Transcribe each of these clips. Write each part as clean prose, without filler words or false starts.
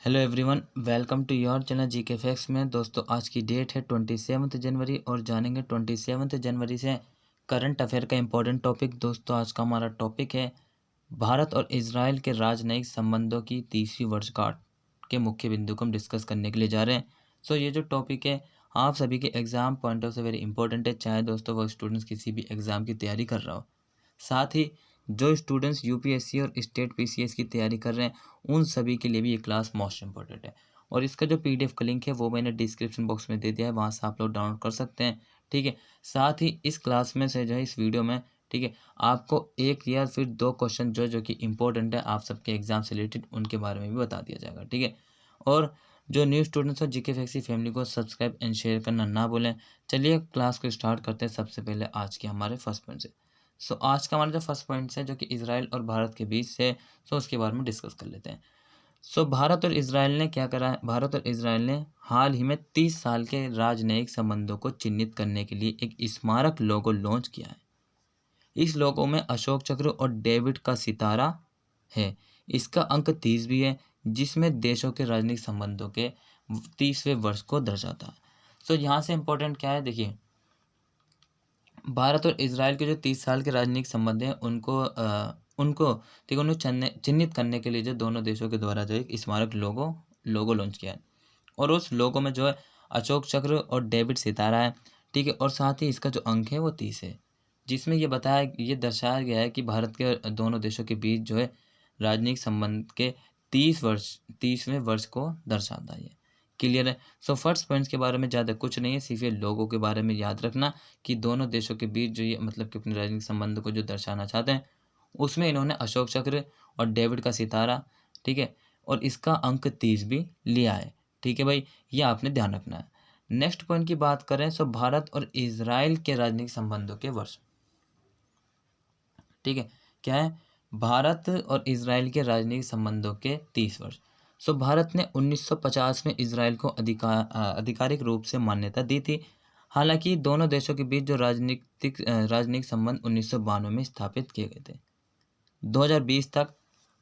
Hello everyone, welcome to your channel GK facts में। दोस्तों, आज की डेट है 27 जनवरी और जानेंगे 27 जनवरी से करंट अफेयर का इम्पोर्टेंट टॉपिक। दोस्तों, आज का हमारा टॉपिक है भारत और इजराइल के राजनयिक संबंधों की 30वीं वर्षगांठ के मुख्य बिंदु को हम डिस्कस करने के लिए जा रहे हैं। सो ये जो टॉपिक है आप सभी के एग्जाम पॉइंट ऑफ से वेरी इंपॉर्टेंट है, चाहे दोस्तों वो स्टूडेंट्स किसी भी एग्जाम की तैयारी कर रहा हो। साथ ही जो स्टूडेंट्स यूपीएससी और स्टेट पीसीएस की तैयारी कर रहे हैं उन सभी के लिए भी ये क्लास मोस्ट इंपॉर्टेंट है। और इसका जो पीडीएफ का लिंक है वो मैंने डिस्क्रिप्शन बॉक्स में दे दिया है, वहाँ से आप लोग डाउनलोड कर सकते हैं। ठीक है, साथ ही इस क्लास में से जो है इस वीडियो में, ठीक है, आपको एक या फिर दो क्वेश्चन जो कि इंपॉर्टेंट है आप सबके एग्जाम से रिलेटेड उनके बारे में भी बता दिया जाएगा। ठीक है, और जो न्यू स्टूडेंट्स और जीके फैक्सी फैमिली को सब्सक्राइब एंड शेयर करना ना भूलें। चलिए क्लास को स्टार्ट करते हैं। सबसे पहले आज के हमारे फर्स्ट पॉइंट से। सो आज का हमारा जो फर्स्ट पॉइंट है जो कि इसराइल और भारत के बीच से, सो उसके बारे में डिस्कस कर लेते हैं। सो भारत और इसराइल ने क्या करा है? भारत और इसराइल ने हाल ही में 30 साल के राजनयिक संबंधों को चिन्हित करने के लिए एक स्मारक लोगो लॉन्च किया है। इस लोगो में अशोक चक्र और डेविड का सितारा है। इसका अंक 30 भी है, जिसमें देशों के राजनयिक संबंधों के 30वें वर्ष को दर्शाता है। सो यहाँ से इम्पोर्टेंट क्या है, देखिए, भारत और इजराइल के जो 30 साल के राजनीतिक संबंध हैं उनको ठीक है, उन्हें चिन्हित करने के लिए जो दोनों देशों के द्वारा जो एक स्मारक लोगो लॉन्च किया है। और उस लोगो में जो है अशोक चक्र और डेविड सितारा है। ठीक है, और साथ ही इसका जो अंक है वो 30 है, जिसमें ये दर्शाया गया है कि भारत के दोनों देशों के बीच जो है राजनीतिक संबंध के 30वें वर्ष को दर्शाता है। ये क्लियर है। सो फर्स्ट पॉइंट्स के बारे में ज़्यादा कुछ नहीं है, सिर्फ ये लोगों के बारे में याद रखना कि दोनों देशों के बीच जो ये मतलब कि अपने राजनीतिक संबंध को जो दर्शाना चाहते हैं उसमें इन्होंने अशोक चक्र और डेविड का सितारा, ठीक है, और इसका अंक 30 भी लिया है। ठीक है भाई, ये आपने ध्यान रखना है। नेक्स्ट पॉइंट की बात करें सो भारत और इजराइल के राजनीतिक संबंधों के वर्ष। ठीक है, क्या है? भारत और इजराइल के राजनीतिक संबंधों के 30 वर्ष। सो भारत ने 1950 में इजराइल को आधिकारिक रूप से मान्यता दी थी। हालांकि दोनों देशों के बीच जो राजनीतिक संबंध 1992 में स्थापित किए गए थे। 2020 तक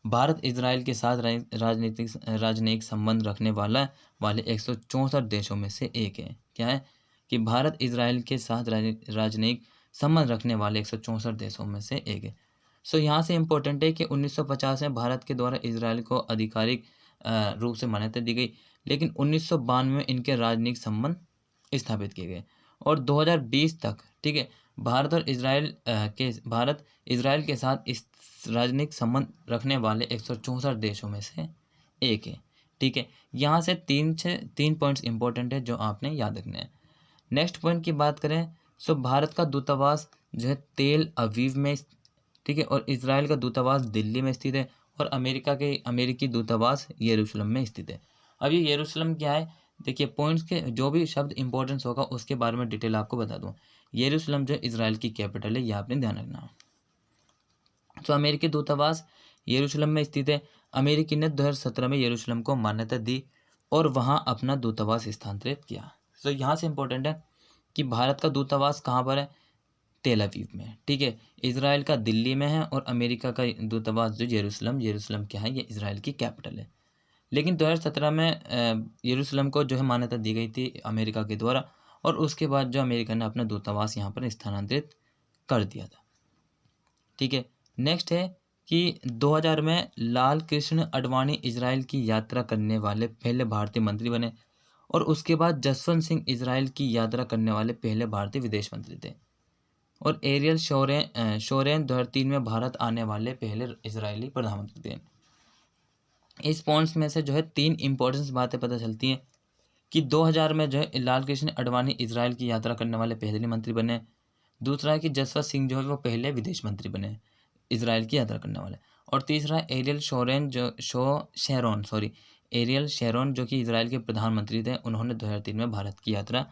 भारत इजराइल के साथ राजनयिक संबंध रखने वाले 164 देशों में से एक है। क्या है कि भारत इजराइल के साथ राजनयिक संबंध रखने वाले 164 देशों में से एक है। सो यहाँ से इम्पोर्टेंट है कि 1950 में भारत के द्वारा इजराइल को आधिकारिक रूप से मान्यता दी गई, लेकिन 1992 में इनके राजनयिक संबंध स्थापित किए गए। और 2020 तक, ठीक है, भारत इजराइल के साथ इस राजनयिक संबंध रखने वाले 164 देशों में से एक है। ठीक है, यहाँ से तीन पॉइंट्स इंपॉर्टेंट है जो आपने याद रखने हैं। नेक्स्ट पॉइंट की बात करें सो भारत का दूतावास जो है तेल अवीव में, ठीक है, और इजराइल का दूतावास दिल्ली में स्थित है, और अमेरिकी दूतावास यरूशलेम में स्थित है। अब ये यरूशलेम क्या है, देखिए पॉइंट्स के जो भी शब्द इंपॉर्टेंस होगा उसके बारे में डिटेल आपको बता दूं। यरूशलेम जो इजराइल की कैपिटल है, ये आपने ध्यान रखना। तो अमेरिकी दूतावास यरूशलेम में स्थित है। अमेरिकी ने 2017 में यरूशलेम को मान्यता दी और वहां अपना दूतावास स्थानांतरित किया। तो यहाँ से इम्पोर्टेंट है कि भारत का दूतावास कहाँ पर है? तेल अवीव में। ठीक है, इजराइल का दिल्ली में है, और अमेरिका का दूतावास जो यरूशलेम क्या है, ये इजराइल की कैपिटल है। लेकिन 2017 में यरूशलेम को जो है मान्यता दी गई थी अमेरिका के द्वारा, और उसके बाद जो अमेरिका ने अपना दूतावास यहाँ पर स्थानांतरित कर दिया था। ठीक है, नेक्स्ट है कि 2000 में लाल कृष्ण आडवाणी इजराइल की यात्रा करने वाले पहले भारतीय मंत्री बने, और उसके बाद जसवंत सिंह इजराइल की यात्रा करने वाले पहले भारतीय विदेश मंत्री थे। और एरियल शोरेन 2003 में भारत आने वाले पहले इजरायली प्रधानमंत्री थे। इस पॉइंट्स में से जो है तीन इंपॉर्टेंट बातें पता चलती हैं कि 2000 में जो है लाल कृष्ण आडवाणी इजराइल की यात्रा करने वाले पहले मंत्री बने। दूसरा है कि जसवंत सिंह जो है वो पहले विदेश मंत्री बने इजराइल की यात्रा करने वाले। और तीसरा है एरियल शेरोन जो कि इजराइल के प्रधानमंत्री थे, उन्होंने 2003 में भारत की यात्रा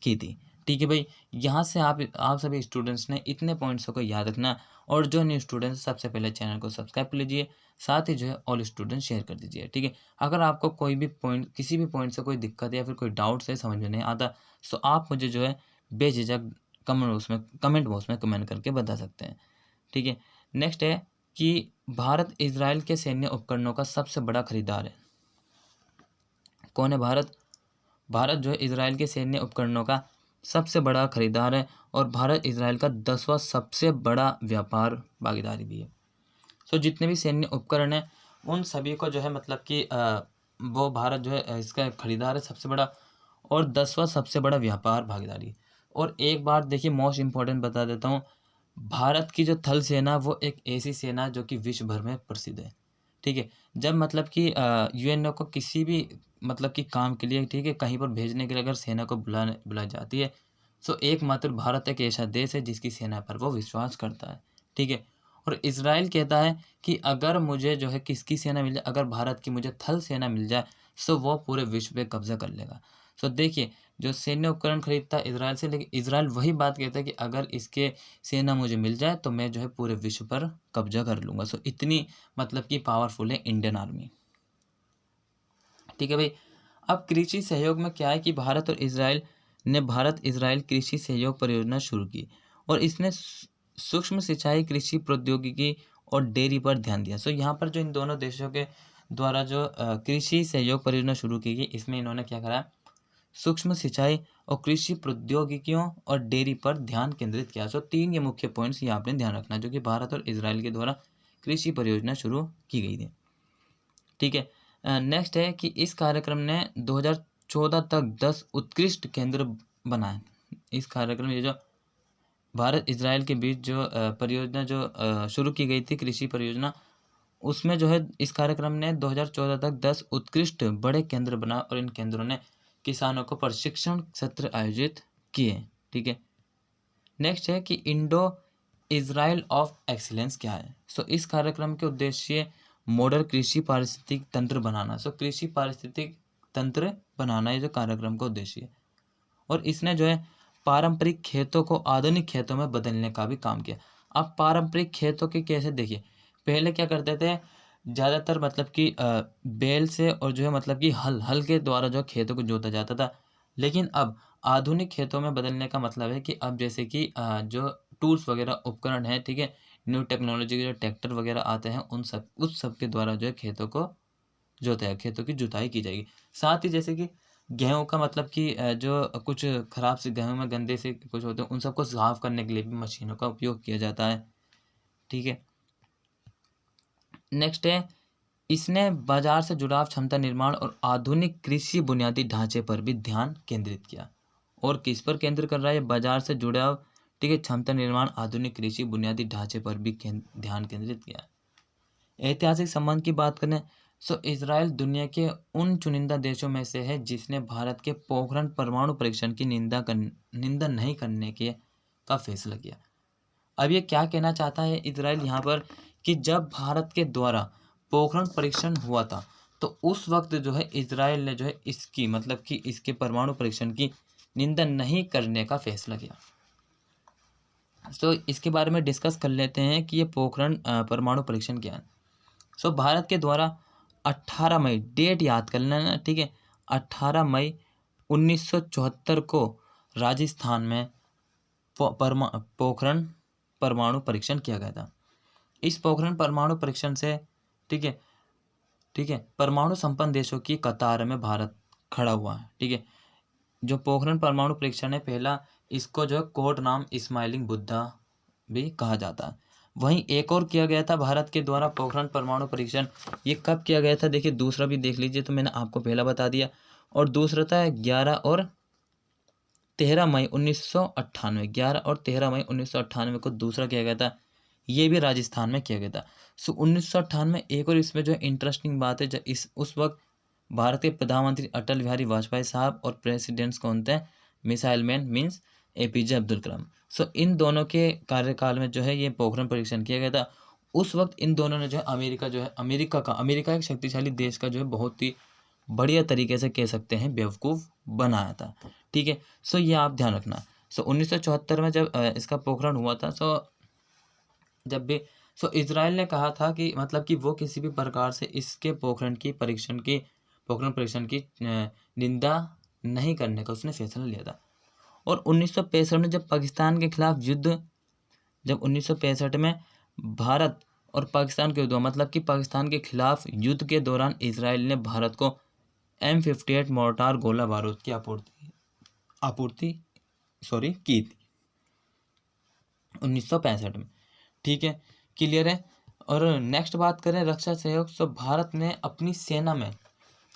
की थी। ठीक है भाई, यहाँ से आप सभी स्टूडेंट्स ने इतने पॉइंट्स को याद रखना। और जो न्यू स्टूडेंट्स सबसे पहले चैनल को सब्सक्राइब कर लीजिए, साथ ही जो है ऑल स्टूडेंट शेयर कर दीजिए। ठीक है, अगर आपको कोई भी पॉइंट किसी भी पॉइंट से कोई दिक्कत या फिर कोई डाउट से समझ में नहीं आता, तो आप मुझे जो है बेझिझक कमेंट बॉक्स में कमेंट करके बता सकते हैं। ठीक है, नेक्स्ट है कि भारत इजराइल के सैन्य उपकरणों का सबसे बड़ा खरीदार है। कौन है? भारत। भारत जो है इसराइल के सैन्य उपकरणों का सबसे बड़ा खरीदार है और भारत इसराइल का 10वां सबसे बड़ा व्यापार भागीदारी भी है। सो जितने भी सैन्य उपकरण हैं उन सभी को जो है मतलब कि वो भारत जो है इसका खरीदार है सबसे बड़ा, और 10वां सबसे बड़ा व्यापार भागीदारी। और एक बात देखिए मोस्ट इम्पोर्टेंट बता देता हूँ, भारत की जो थल सेना वो एक ऐसी सेना है जो कि विश्व भर में प्रसिद्ध है। ठीक है, जब मतलब कि यूएनओ को किसी भी मतलब कि काम के लिए, ठीक है, कहीं पर भेजने के लिए अगर सेना को बुलाई जाती है, सो एकमात्र भारत एक ऐसा देश है जिसकी सेना पर वो विश्वास करता है। ठीक है, और इसराइल कहता है कि अगर मुझे जो है किसकी सेना मिल जाए, अगर भारत की मुझे थल सेना मिल जाए, सो वो पूरे विश्व पे कब्जा कर लेगा। सो देखिए, जो सैन्य उपकरण खरीदता है इसराइल से, लेकिन इसराइल वही बात कहता है कि अगर इसके सेना मुझे मिल जाए तो मैं जो है पूरे विश्व पर कब्जा कर लूँगा। सो इतनी मतलब कि पावरफुल है इंडियन आर्मी। ठीक है भाई, अब कृषि सहयोग में क्या है कि भारत इसराइल कृषि सहयोग परियोजना शुरू की और इसने सूक्ष्म सिंचाई, कृषि प्रौद्योगिकी और डेयरी पर ध्यान दिया। सो यहाँ पर जो इन दोनों देशों के द्वारा जो कृषि सहयोग परियोजना शुरू की गई, इसमें इन्होंने क्या करा? सूक्ष्म सिंचाई और कृषि प्रौद्योगिकियों और डेयरी पर ध्यान केंद्रित किया। सो 3 ये मुख्य पॉइंट्स ये आपने ध्यान रखना, जो कि भारत और इसराइल के द्वारा कृषि परियोजना शुरू की गई थी। ठीक है, नेक्स्ट है कि इस कार्यक्रम ने 2014 तक 10 उत्कृष्ट केंद्र बनाए। इस कार्यक्रम ये जो भारत इसराइल के बीच जो परियोजना जो शुरू की गई थी कृषि परियोजना, उसमें जो है इस कार्यक्रम ने 2014 तक 10 उत्कृष्ट बड़े केंद्र बनाए और इन केंद्रों ने किसानों को प्रशिक्षण सत्र आयोजित किए। ठीक है, नेक्स्ट है कि इंडो इजराइल ऑफ एक्सीलेंस क्या है? सो इस कार्यक्रम के उद्देश्य मॉडल कृषि पारिस्थितिक तंत्र बनाना। सो कृषि पारिस्थितिक तंत्र बनाना ये जो कार्यक्रम का उद्देश्य है, और इसने जो है पारंपरिक खेतों को आधुनिक खेतों में बदलने का भी काम किया। अब पारंपरिक खेतों के कैसे देखिए, पहले क्या करते थे, ज़्यादातर मतलब कि बैल से और जो है मतलब कि हल के द्वारा जो खेतों को जोता जाता था, लेकिन अब आधुनिक खेतों में बदलने का मतलब है कि अब जैसे कि जो टूल्स वगैरह उपकरण हैं, ठीक है, न्यू टेक्नोलॉजी के जो ट्रैक्टर वगैरह आते हैं उस सब के द्वारा जो है खेतों को जोता है, खेतों की जुताई की जाएगी। साथ ही जैसे कि गेहूँ का मतलब कि जो कुछ खराब से गेहूँ में गंदे से कुछ होते हैं उन सबको साफ करने के लिए भी मशीनों का उपयोग किया जाता है। ठीक है, नेक्स्ट है इसने बाजार से जुड़ाव, क्षमता निर्माण और आधुनिक कृषि बुनियादी ढांचे पर भी ध्यान केंद्रित किया। और किस पर केंद्र कर रहा है? बाजार से जुड़ाव, ठीक है, क्षमता निर्माण, आधुनिक कृषि बुनियादी ढांचे पर भी ध्यान केंद्रित किया। ऐतिहासिक संबंध की बात करें, सो इसराइल दुनिया के उन चुनिंदा देशों में से है जिसने भारत के पोखरण परमाणु परीक्षण की निंदा नहीं करने के का फैसला किया। अब ये क्या कहना चाहता है इसराइल यहाँ पर, कि जब भारत के द्वारा पोखरण परीक्षण हुआ था तो उस वक्त जो है इसराइल ने जो है इसकी मतलब कि इसके परमाणु परीक्षण की निंदा नहीं करने का फैसला किया। सो इसके बारे में डिस्कस कर लेते हैं कि ये पोखरण परमाणु परीक्षण क्या है। सो भारत के द्वारा 18 मई, डेट याद कर लेना, ठीक है, 18 मई 1974 को राजस्थान में पोखरण परमाणु परीक्षण किया गया था। इस पोखरण परमाणु परीक्षण से, ठीक है, परमाणु संपन्न देशों की कतार में भारत खड़ा हुआ है। ठीक है, जो पोखरण परमाणु परीक्षण है पहला, इसको जो कोड नाम इस्माइलिंग बुद्धा भी कहा जाता है। वहीं एक और किया गया था भारत के द्वारा पोखरण परमाणु परीक्षण, ये कब किया गया था? देखिए दूसरा भी देख लीजिए, तो मैंने आपको पहला बता दिया, और दूसरा था 11 और 13 मई 1998, 11 और 13 मई 1998 को दूसरा किया गया था, ये भी राजस्थान में किया गया था। सो 1998 एक और इसमें जो है इंटरेस्टिंग बात है, उस वक्त भारत के प्रधानमंत्री अटल बिहारी वाजपेयी साहब और प्रेसिडेंट्स कौन थे? Missile man means APJ Abdul Kalam. So इन दोनों के कार्यकाल में जो है ये पोखरण परीक्षण किया गया था। उस वक्त इन दोनों ने जो है अमेरिका एक शक्तिशाली देश का जो है बहुत ही बढ़िया तरीके से कह सकते हैं बेवकूफ़ बनाया था। ठीक है, सो ये आप ध्यान रखना। सो 1974 में जब इसका पोखरण हुआ था, सो इजराइल ने कहा था कि मतलब कि वो किसी भी प्रकार से इसके पोखरण परीक्षण की निंदा नहीं करने का उसने फैसला लिया था। और 1965 में जब पाकिस्तान के खिलाफ युद्ध, जब 1965 में भारत और पाकिस्तान के युद्ध, मतलब कि पाकिस्तान के खिलाफ युद्ध के दौरान इसराइल ने भारत को M58 मोर्टार गोला बारूद की आपूर्ति की थी 1965 में। ठीक है, क्लियर है। और नेक्स्ट बात करें रक्षा सहयोग, तो भारत ने अपनी सेना में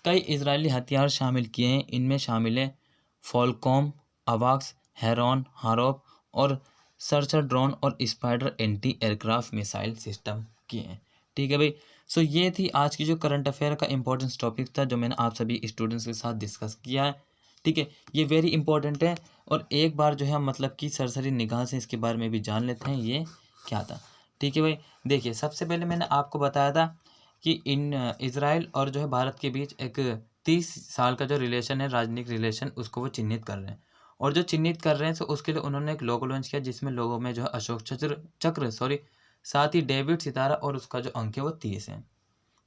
कई इजरायली हथियार शामिल किए हैं। इनमें शामिल है फॉलकॉम, अवाक्स, हेरॉन, हारोप और सर्चर ड्रोन और spider anti aircraft missile system किए हैं। ठीक है भाई। सो ये थी आज की जो करंट अफेयर का इंपॉर्टेंस टॉपिक था जो मैंने आप सभी स्टूडेंट्स के साथ डिस्कस किया है। ठीक है, ये वेरी इंपॉर्टेंट है और एक बार जो है हम मतलब कि सरसरी निगाह से इसके बारे में भी जान लेते हैं ये क्या था। ठीक है भाई, देखिए सबसे पहले मैंने आपको बताया था कि इन इजराइल और जो है भारत के बीच एक 30 साल का जो रिलेशन है, राजनीतिक रिलेशन, उसको वो चिन्हित कर रहे हैं। और जो चिन्हित कर रहे हैं तो उसके लिए उन्होंने एक लोगो लॉन्च किया जिसमें लोगों में जो है अशोक चक्र साथ ही डेविड सितारा और उसका जो अंक है वो 30 है।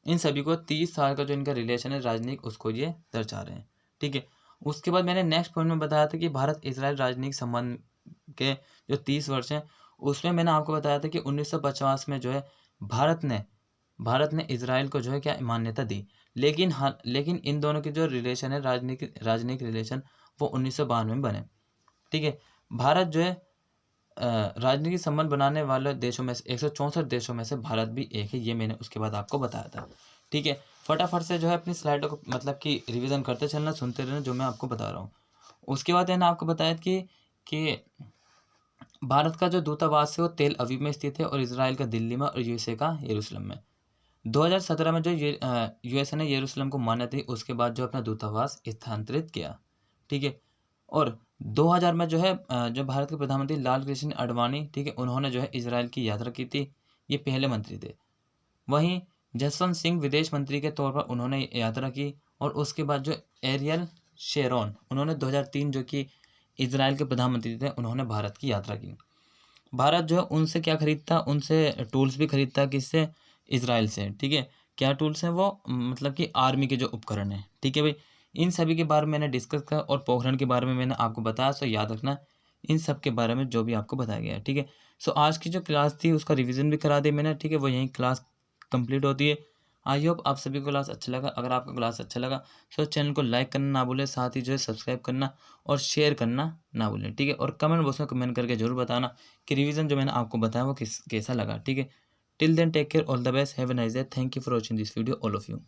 इन सभी को 30 साल का जो इनका रिलेशन है राजनीतिक, उसको ये दर्शा रहे हैं। ठीक है, उसके बाद मैंने नेक्स्ट पॉइंट में बताया था कि भारत इजराइल राजनीतिक संबंध के जो 30 वर्ष हैं उसमें मैंने आपको बताया था कि 1950 में जो है भारत ने इजराइल को जो है क्या मान्यता दी। लेकिन इन दोनों की जो रिलेशन है राजनीतिक रिलेशन वो 1992 में बने। ठीक है, भारत जो है राजनीतिक संबंध बनाने वाले देशों में से 164 देशों में से भारत भी एक है, ये मैंने उसके बाद आपको बताया था। ठीक है, फटाफट से जो है अपनी स्लाइडों को मतलब कि रिवीजन करते चलना, सुनते रहना जो मैं आपको बता रहा हूँ। उसके बाद है ना आपको बताया कि भारत का जो दूतावास है वो तेल अवीव में स्थित है और इसराइल का दिल्ली में और यूएसए का यरूशलेम में। 2017 में जो यूएसए ने यरूशलेम को मान्यता दी उसके बाद जो अपना दूतावास स्थानांतरित किया। ठीक है, और 2000 में जो है जो भारत के प्रधानमंत्री लाल कृष्ण आडवाणी, ठीक है, उन्होंने जो है इजराइल की यात्रा की थी। ये पहले मंत्री थे। वहीं जसवंत सिंह विदेश मंत्री के तौर पर उन्होंने यात्रा की। और उसके बाद जो एरियल शेरोन, उन्होंने 2003 जो कि इजराइल के प्रधानमंत्री थे, उन्होंने भारत की यात्रा की। भारत जो है उनसे क्या खरीदता, उनसे टूल्स भी खरीदता, किससे, इजराइल से। ठीक है, क्या टूल्स हैं वो, मतलब कि आर्मी के जो उपकरण हैं। ठीक है भाई, इन सभी के बारे में मैंने डिस्कस किया और पोखरण के बारे में मैंने आपको बताया। सो याद रखना इन सब के बारे में जो भी आपको बताया गया है। ठीक है, सो आज की जो क्लास थी उसका रिवीजन भी करा दी मैंने। ठीक है, वो यहीं क्लास कंप्लीट होती है। आई होप आप सभी को क्लास अच्छा लगा। अगर आपको क्लास अच्छा लगा तो चैनल को लाइक करना ना भूलें, साथ ही जो है सब्सक्राइब करना और शेयर करना ना भूलें। ठीक है, और कमेंट बॉक्स में कमेंट करके जरूर बताना कि रिवीजन जो मैंने आपको बताया वो कैसा लगा। ठीक है, till then take care, all the best, have a nice day, thank you for watching this video all of you.